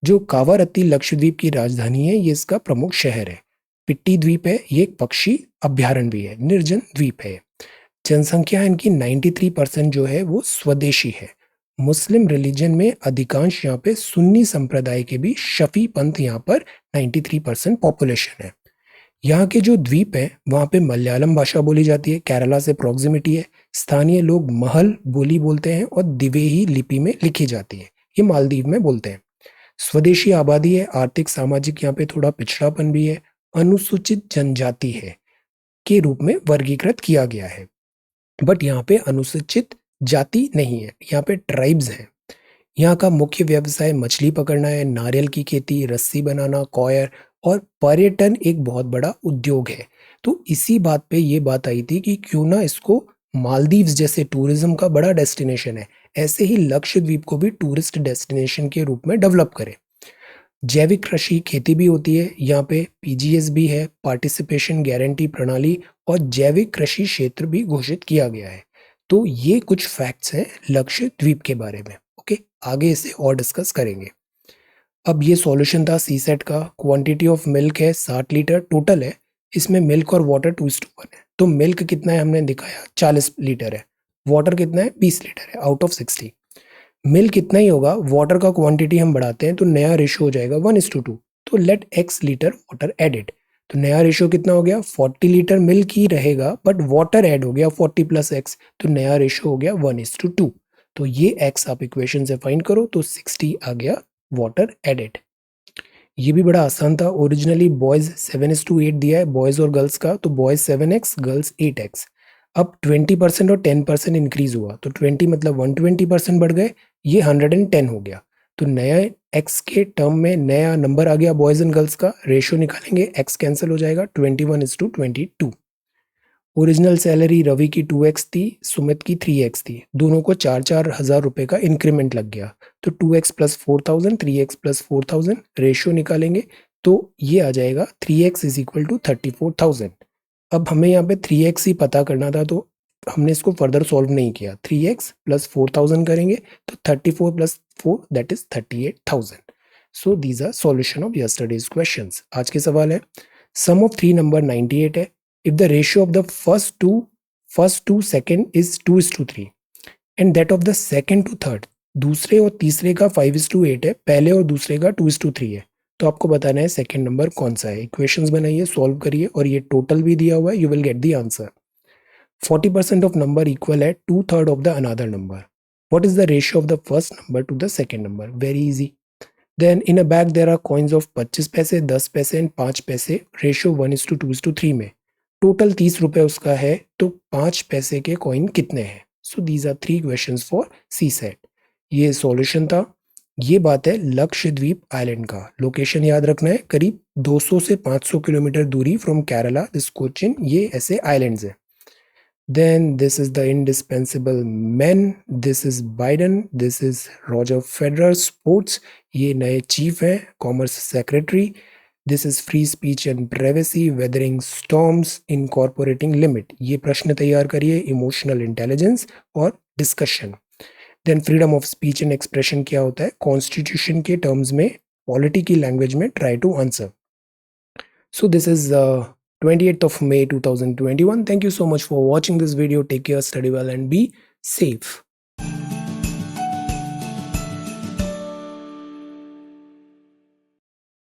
जो कावारत्ती लक्षद्वीप की राजधानी है, ये इसका प्रमुख शहर है. पिट्टी द्वीप है, ये एक पक्षी अभ्यारण्य भी है, निर्जन द्वीप है. जनसंख्या इनकी 93% जो है वो स्वदेशी है. मुस्लिम रिलीजन में अधिकांश यहाँ पे सुन्नी संप्रदाय के भी शफी पंथ यहाँ पर 93% पॉपुलेशन है. यहाँ के जो द्वीप हैं वहाँ पे मलयालम भाषा बोली जाती है, केरला से प्रॉक्सिमिटी है. स्थानीय लोग महल बोली बोलते हैं और दिवेही लिपि में लिखी जाती है, ये मालदीव में बोलते हैं. स्वदेशी आबादी है. आर्थिक सामाजिक यहाँ पे थोड़ा पिछड़ापन भी है. अनुसूचित जनजाति है के रूप में वर्गीकृत किया गया है, बट यहाँ पे अनुसूचित जाति नहीं है, यहाँ पे ट्राइब्स हैं. यहाँ का मुख्य व्यवसाय मछली पकड़ना है, नारियल की खेती, रस्सी बनाना, कॉयर और पर्यटन एक बहुत बड़ा उद्योग है. तो इसी बात पे ये बात आई थी कि क्यों ना इसको मालदीव्स जैसे टूरिज्म का बड़ा डेस्टिनेशन है, ऐसे ही लक्षद्वीप को भी टूरिस्ट डेस्टिनेशन के रूप में डेवलप करें. जैविक कृषि खेती भी होती है यहाँ पे. पीजीएस भी है, पार्टिसिपेशन गारंटी प्रणाली, और जैविक कृषि क्षेत्र भी घोषित किया गया है. तो ये कुछ फैक्ट्स हैं लक्षद्वीप के बारे में. ओके, आगे इसे और डिस्कस करेंगे. अब ये सॉल्यूशन था सीसेट का. क्वांटिटी ऑफ मिल्क है 60 लीटर टोटल है. इसमें मिल्क और वाटर 2:1 है. तो मिल्क कितना है हमने दिखाया, 40 लीटर है. वाटर कितना है, 20 लीटर है आउट ऑफ 60. मिल्क कितना ही होगा, वाटर का क्वांटिटी हम बढ़ाते हैं तो नया रेशो हो जाएगा 1:2। तो let x litre water added, तो नया रेशो कितना हो गया, 40 लीटर मिल्क ही रहेगा बट वाटर ऐड हो गया 40 प्लस x, तो नया रेशो हो गया 1:2। तो ये x आप इक्वेशन से फाइंड करो तो 60 आ गया वाटर एडेड। ये भी बड़ा आसान था। ओरिजिनली बॉयज 7:8 दिया है बॉयज और गर्ल्स का, तो बॉयज 7x गर्ल्स 8x। अब 20% और 10% इंक्रीज हुआ तो 20 मतलब 120% बढ़ गए, ये 110 हो गया। तो नया x के टर्म में नया नंबर आ गया बॉयज एंड गर्ल्स का, रेशियो निकालेंगे x कैंसिल हो जाएगा 21:22। ओरिजिनल सैलरी रवि की 2x थी, सुमित की 3x थी, दोनों को 4,000 रुपए का इंक्रीमेंट लग गया। तो 2x plus 4,000, 3x plus 4,000, ratio निकालेंगे तो ये आ जाएगा 3x इज इक्वल टू 34,000। अब हमें यहाँ पे 3x ही पता करना था तो हमने इसको फर्दर सॉल्व नहीं किया। 3x प्लस 4,000 करेंगे तो 34 plus 4 that is 38,000। So these are solution of yesterday's questions. आज के सवाल है, सम ऑफ थ्री नंबर 98 है। If the ratio of the first two second is 2:3 and that of the second to third, दूसरे और तीसरे का 5:8 है, पहले और दूसरे का 2:3 है, तो आपको बताना है सेकंड नंबर कौन सा है। इक्वेशंस बनाइए, सॉल्व करिए और ये टोटल भी दिया हुआ है, you will get the answer. 40% of number equal है 2/3 of the another number. What is the ratio of the first number to the second number? Very easy. Then in a bag there are coins of 25 पैसे, 10 पैसे and 5 पैसे, ratio 1:2:3 में। Total 30 रुपए उसका है तो 5 पैसे के कॉइन कितने हैं। So these are 3 questions for C set. ये सॉल्यूशन था। ये बात है लक्षद्वीप आइलैंड का। लोकेशन याद रखना है, करीब 200 से 500 किलोमीटर दूरी फ्रॉम केरला दिस कोचिन, ये ऐसे आइलैंड्स हैं। Then this is the indispensable men. This is Biden. This is Roger Federer Sports. ये नए चीफ हैं, commerce secretary. This is free speech and privacy, weathering storms, incorporating limit. ये प्रश्न तैयार करिए, इमोशनल इंटेलिजेंस और discussion. Then freedom of speech and expression क्या होता है, कॉन्स्टिट्यूशन के टर्म्स में, पॉलिटी की लैंग्वेज में try to answer. So this is 28th of May 2021. Thank you so much for watching this video. Take care, study well and be safe.